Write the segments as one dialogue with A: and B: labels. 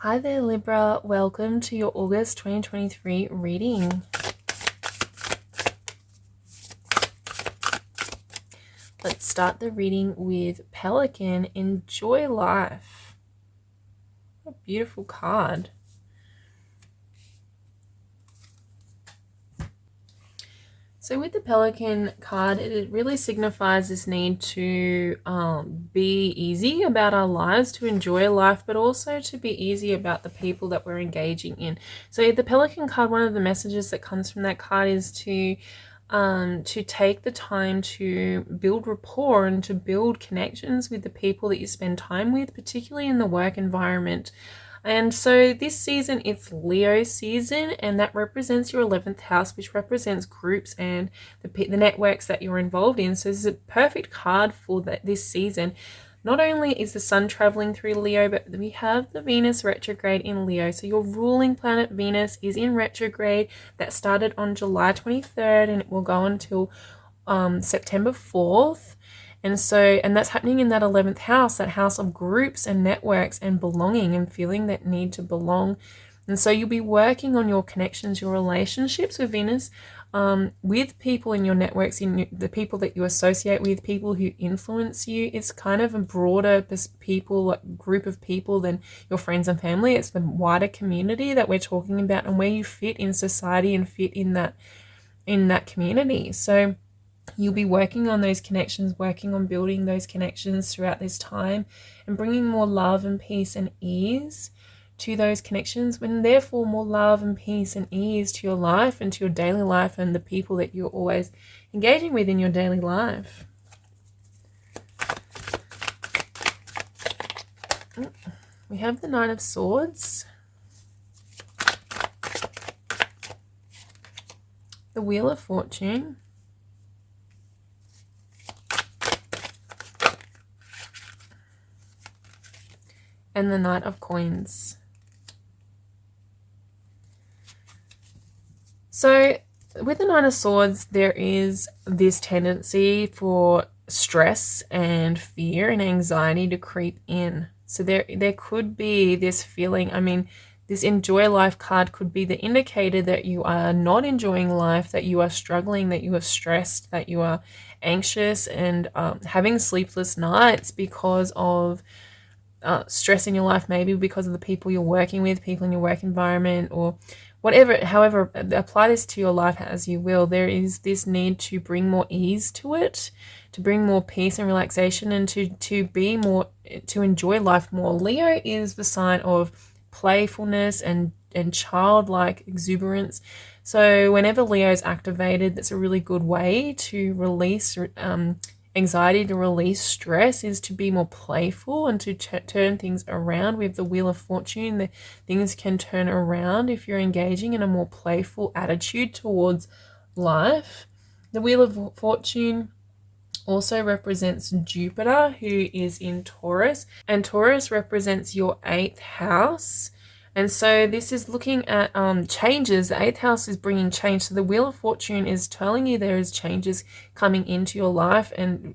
A: Hi there, Libra. Welcome to your August 2023 reading. Let's start the reading with Pelican. Enjoy life. What a beautiful card. So with the Pelican card, it really signifies this need to be easy about our lives, to enjoy life, but also to be easy about the people that we're engaging in. So the Pelican card, one of the messages that comes from that card is to take the time to build rapport and to build connections with the people that you spend time with, particularly in the work environment. And so this season, it's Leo season, and that represents your 11th house, which represents groups and the networks that you're involved in. So this is a perfect card for this season. Not only is the sun traveling through Leo, but we have the Venus retrograde in Leo. So your ruling planet Venus is in retrograde. That started on July 23rd and it will go until September 4th. And that's happening in that 11th house, that house of groups and networks and belonging and feeling that need to belong. And so you'll be working on your connections, your relationships with Venus, with people in your networks, in the people that you associate with, people who influence you. It's kind of a broader group of people than your friends and family. It's the wider community that we're talking about and where you fit in society and fit in that community. So you'll be working on those connections, working on building those connections throughout this time and bringing more love and peace and ease to those connections, and therefore more love and peace and ease to your life and to your daily life and the people that you're always engaging with in your daily life. We have the Knight of Swords, the Wheel of Fortune, and the Knight of Coins. So with the Knight of Swords, there is this tendency for stress and fear and anxiety to creep in. So there could be this feeling, this enjoy life card could be the indicator that you are not enjoying life, that you are struggling, that you are stressed, that you are anxious and having sleepless nights because of stress in your life, maybe because of the people you're working with, people in your work environment or whatever. However, apply this to your life as you will. There is this need to bring more ease to it, to bring more peace and relaxation, and to enjoy life more. Leo is the sign of playfulness and childlike exuberance. So whenever Leo is activated, that's a really good way to release anxiety, to release stress, is to be more playful and to turn things around. With the Wheel of Fortune, things can turn around if you're engaging in a more playful attitude towards life. The Wheel of Fortune also represents Jupiter, who is in Taurus, and Taurus represents your 8th house. And so this is looking at changes. The 8th house is bringing change. So the Wheel of Fortune is telling you there is changes coming into your life, and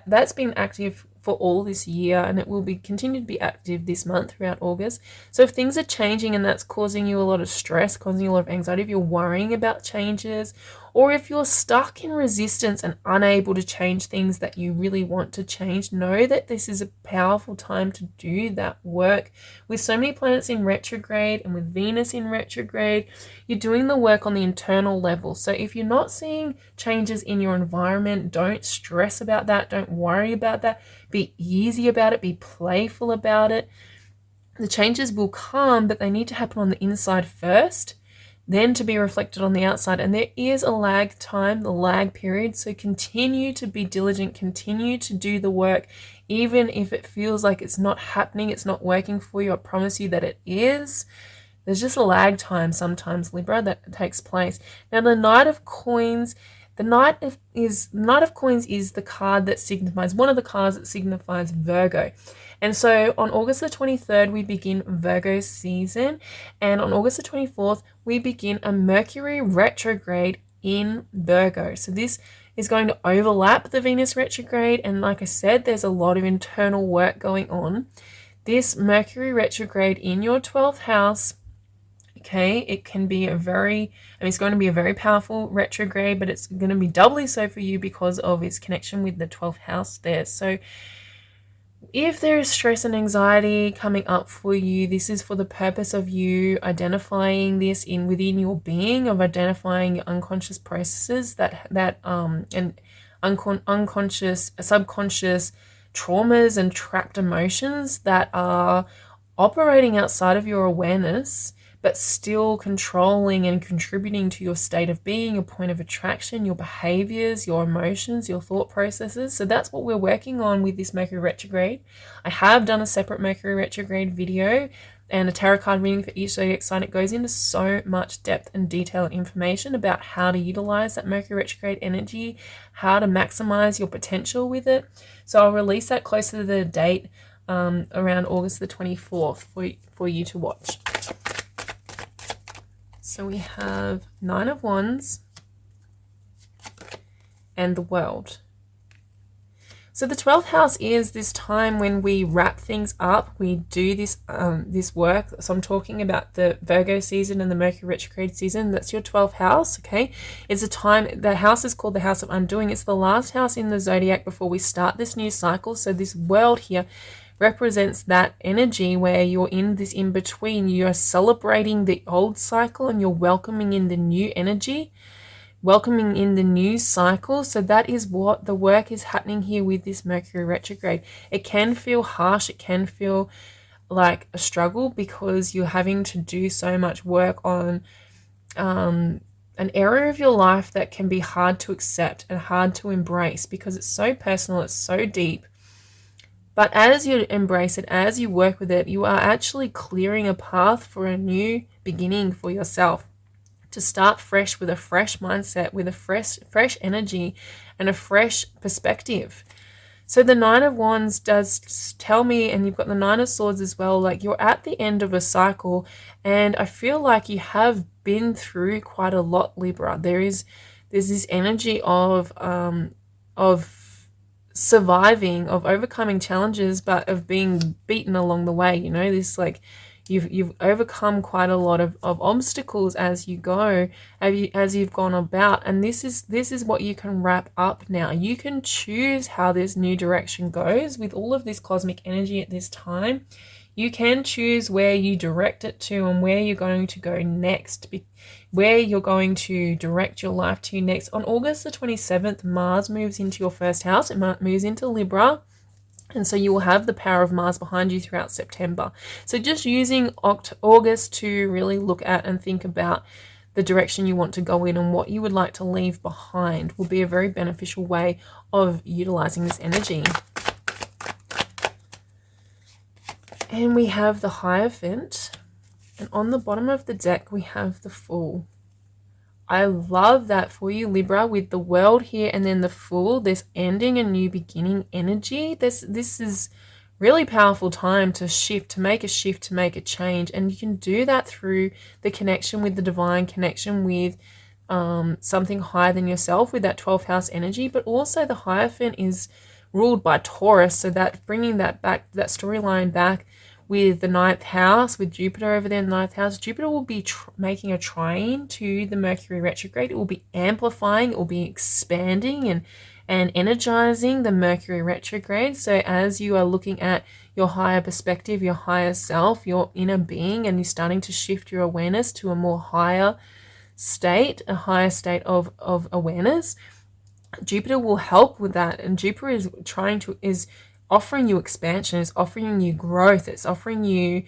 A: that's been active for all this year, and it will continue to be active this month throughout August. So if things are changing and that's causing you a lot of stress, causing you a lot of anxiety, if you're worrying about changes, or if you're stuck in resistance and unable to change things that you really want to change, know that this is a powerful time to do that work. With so many planets in retrograde and with Venus in retrograde, you're doing the work on the internal level. So if you're not seeing changes in your environment, don't stress about that. Don't worry about that. Be easy about it. Be playful about it. The changes will come, but they need to happen on the inside first, then to be reflected on the outside. And there is a lag time, the lag period. So continue to be diligent, continue to do the work, even if it feels like it's not happening, it's not working for you. I promise you that it is. There's just a lag time sometimes, Libra, that takes place. Now, the Knight of Coins, the Knight of Coins is the card that signifies, one of the cards that signifies Virgo. And so on August the 23rd, we begin Virgo season. And on August the 24th, we begin a Mercury retrograde in Virgo. So this is going to overlap the Venus retrograde. And like I said, there's a lot of internal work going on. This Mercury retrograde in your 12th house, okay, it can be it's going to be a very powerful retrograde, but it's going to be doubly so for you because of its connection with the 12th house there. So if there is stress and anxiety coming up for you, this is for the purpose of you identifying this within your being, of identifying your unconscious processes and unconscious, subconscious traumas and trapped emotions that are operating outside of your awareness, but still controlling and contributing to your state of being, your point of attraction, your behaviors, your emotions, your thought processes. So that's what we're working on with this Mercury retrograde. I have done a separate Mercury retrograde video and a tarot card reading for each zodiac sign. It goes into so much depth and detailed information about how to utilize that Mercury retrograde energy, how to maximize your potential with it. So I'll release that closer to the date, around August the 24th for you to watch. So we have 9 of Wands and the World. So the 12th house is this time when we wrap things up. We do this work. So I'm talking about the Virgo season and the Mercury retrograde season. That's your 12th house, okay? It's a time, the house is called the House of Undoing. It's the last house in the zodiac before we start this new cycle. So this world here represents that energy where you're in this in-between. You are celebrating the old cycle and you're welcoming in the new energy, welcoming in the new cycle. So that is what the work is happening here with this Mercury retrograde. It can feel harsh. It can feel like a struggle because you're having to do so much work on an area of your life that can be hard to accept and hard to embrace because it's so personal, it's so deep. But as you embrace it, as you work with it, you are actually clearing a path for a new beginning for yourself, to start fresh with a fresh mindset, with a fresh energy and a fresh perspective. So the 9 of Wands does tell me, and you've got the 9 of Swords as well, like you're at the end of a cycle, and I feel like you have been through quite a lot, Libra. There's this energy of surviving, of overcoming challenges, but of being beaten along the way. You know, this like you've overcome quite a lot of obstacles as you go, as you've gone about, and this is what you can wrap up now. You can choose how this new direction goes with all of this cosmic energy at this time. You can choose where you direct it to and where you're going to go next, where you're going to direct your life to next. On August the 27th, Mars moves into your first house. It moves into Libra. And so you will have the power of Mars behind you throughout September. So just using August to really look at and think about the direction you want to go in and what you would like to leave behind will be a very beneficial way of utilizing this energy. And we have the Hierophant, and on the bottom of the deck we have the Fool. I love that for you, Libra, with the World here and then the Fool. This ending and new beginning energy. This is really powerful time to shift, to make a shift, to make a change, and you can do that through the connection with the divine, connection with something higher than yourself, with that 12th house energy. But also the Hierophant is ruled by Taurus, so that bringing that back, that storyline back with the 9th house, with Jupiter over there in the 9th house. Jupiter will be making a trine to the Mercury retrograde. It will be amplifying, it will be expanding and energizing the Mercury retrograde. So as you are looking at your higher perspective, your higher self, your inner being, and you're starting to shift your awareness to a more higher state, a higher state of awareness, Jupiter will help with that. And Jupiter is offering you expansion, it's offering you growth, it's offering you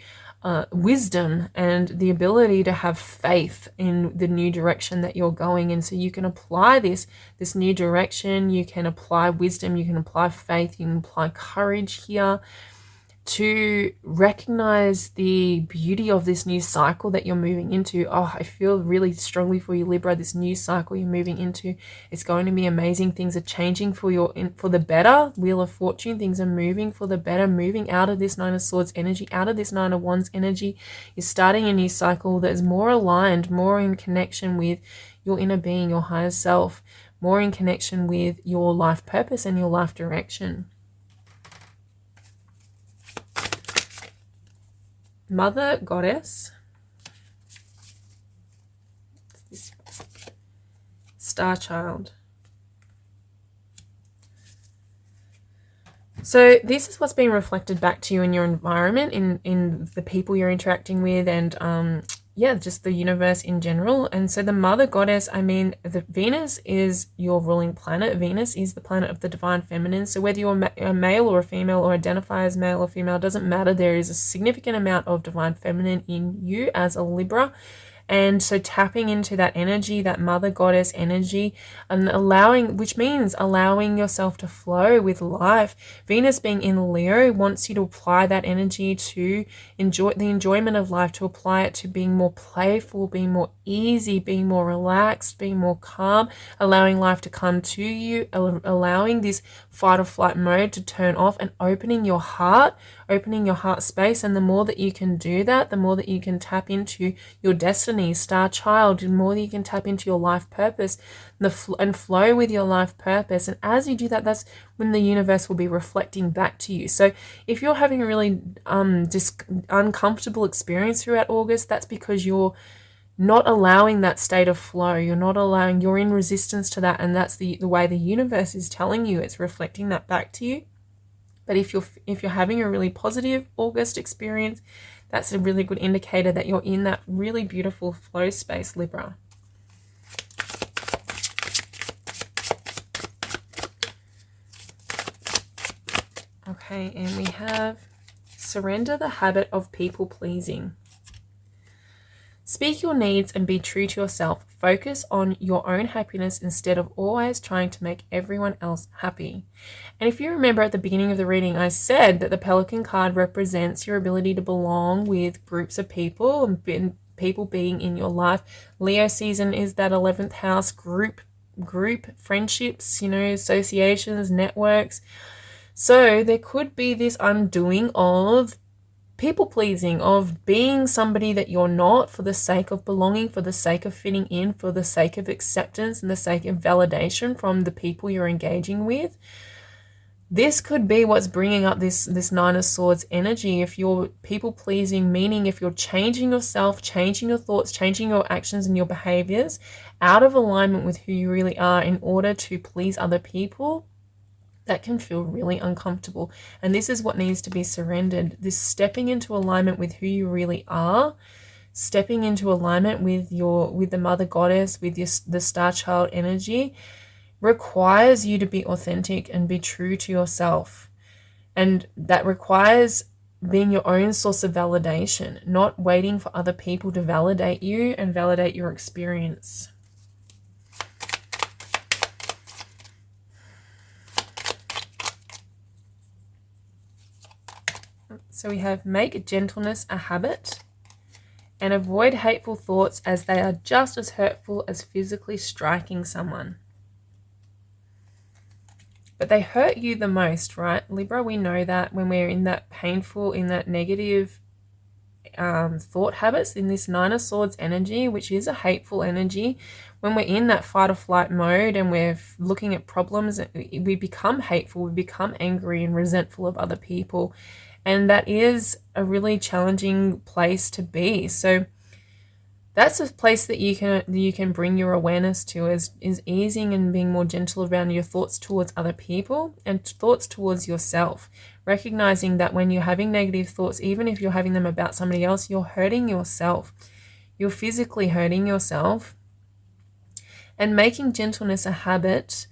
A: wisdom and the ability to have faith in the new direction that you're going in. So you can apply this new direction, you can apply wisdom, you can apply faith, you can apply courage here to recognize the beauty of this new cycle that you're moving into. Oh, I feel really strongly for you, Libra. This new cycle you're moving into, it's going to be amazing. Things are changing for the better. Wheel of Fortune, things are moving for the better, moving out of this 9 of Swords energy, out of this 9 of Wands energy. You're starting a new cycle that is more aligned, more in connection with your inner being, your higher self, more in connection with your life purpose and your life direction. Mother Goddess, Star Child. So this is what's being reflected back to you in your environment, in the people you're interacting with, and yeah, just the universe in general. And so the Mother Goddess, I mean, the Venus is your ruling planet. Venus is the planet of the divine feminine. So whether you're a male or a female, or identify as male or female, doesn't matter. There is a significant amount of divine feminine in you as a Libra. And so tapping into that energy, that Mother Goddess energy, and allowing, which means allowing yourself to flow with life. Venus being in Leo wants you to apply that energy to enjoy the enjoyment of life, to apply it to being more playful, being more easy, being more relaxed, being more calm, allowing life to come to you, allowing this fight or flight mode to turn off, and opening your heart space. And the more that you can do that, the more that you can tap into your destiny, Star Child, the more that you can tap into your life purpose and flow with your life purpose. And as you do that, that's when the universe will be reflecting back to you. So if you're having a really uncomfortable experience throughout August, that's because you're not allowing that state of flow. You're in resistance to that, and that's the way the universe is telling you. It's reflecting that back to you. But if you're having a really positive August experience, that's a really good indicator that you're in that really beautiful flow space, Libra. Okay, and we have surrender the habit of people pleasing. Speak your needs and be true to yourself. Focus on your own happiness instead of always trying to make everyone else happy. And if you remember at the beginning of the reading, I said that the Pelican card represents your ability to belong with groups of people and people being in your life. Leo season is that 11th house group friendships, associations, networks. So there could be this undoing of people pleasing, of being somebody that you're not for the sake of belonging, for the sake of fitting in, for the sake of acceptance and the sake of validation from the people you're engaging with. This could be what's bringing up this Nine of Swords energy. If you're people pleasing, meaning if you're changing yourself, changing your thoughts, changing your actions and your behaviors out of alignment with who you really are in order to please other people, that can feel really uncomfortable. And this is what needs to be surrendered. This stepping into alignment with who you really are, stepping into alignment with the Mother Goddess, with the Star Child energy, requires you to be authentic and be true to yourself. And that requires being your own source of validation, not waiting for other people to validate you and validate your experience. So we have make gentleness a habit and avoid hateful thoughts, as they are just as hurtful as physically striking someone. But they hurt you the most, right, Libra? We know that when we're in that painful, in that negative thought habits, in this Nine of Swords energy, which is a hateful energy, when we're in that fight or flight mode and we're looking at problems, we become hateful, we become angry and resentful of other people. And that is a really challenging place to be. So that's a place that you can bring your awareness to, is easing and being more gentle around your thoughts towards other people and thoughts towards yourself. Recognizing that when you're having negative thoughts, even if you're having them about somebody else, you're hurting yourself. You're physically hurting yourself. And making gentleness a habit.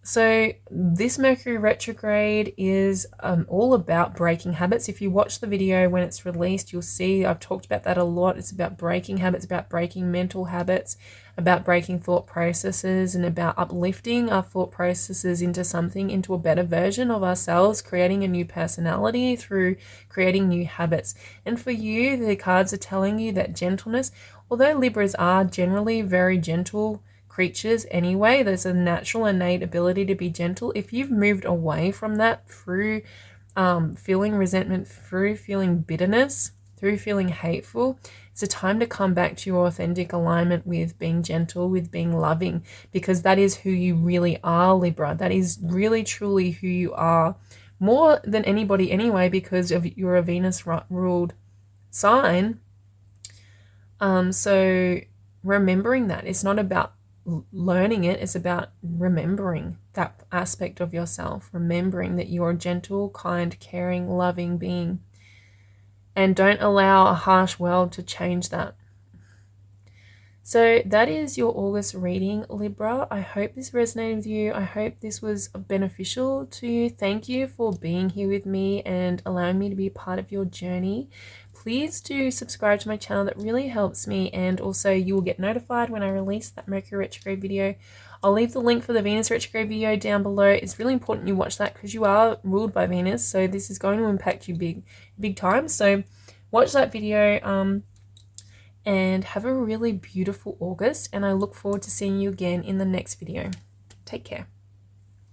A: So this Mercury retrograde is all about breaking habits. If you watch the video when it's released, you'll see I've talked about that a lot. It's about breaking habits, about breaking mental habits, about breaking thought processes, and about uplifting our thought processes into a better version of ourselves, creating a new personality through creating new habits. And for you, the cards are telling you that gentleness, although Libras are generally very gentle creatures anyway, there's a natural innate ability to be gentle. If you've moved away from that through feeling resentment, through feeling bitterness, through feeling hateful, it's a time to come back to your authentic alignment with being gentle, with being loving, because that is who you really are, Libra. That is really truly who you are, more than anybody anyway, because you're a Venus ruled sign. So remembering that, it's not about learning it, it's about remembering that aspect of yourself, remembering that you're a gentle, kind, caring, loving being, and don't allow a harsh world to change that. So that is your August reading, Libra. I hope this resonated with you. I hope this was beneficial to you. Thank you for being here with me and allowing me to be a part of your journey. Please do subscribe to my channel. That really helps me. And also you will get notified when I release that Mercury retrograde video. I'll leave the link for the Venus retrograde video down below. It's really important you watch that because you are ruled by Venus. So this is going to impact you big time. So watch that video. And have a really beautiful August, and I look forward to seeing you again in the next video. Take care.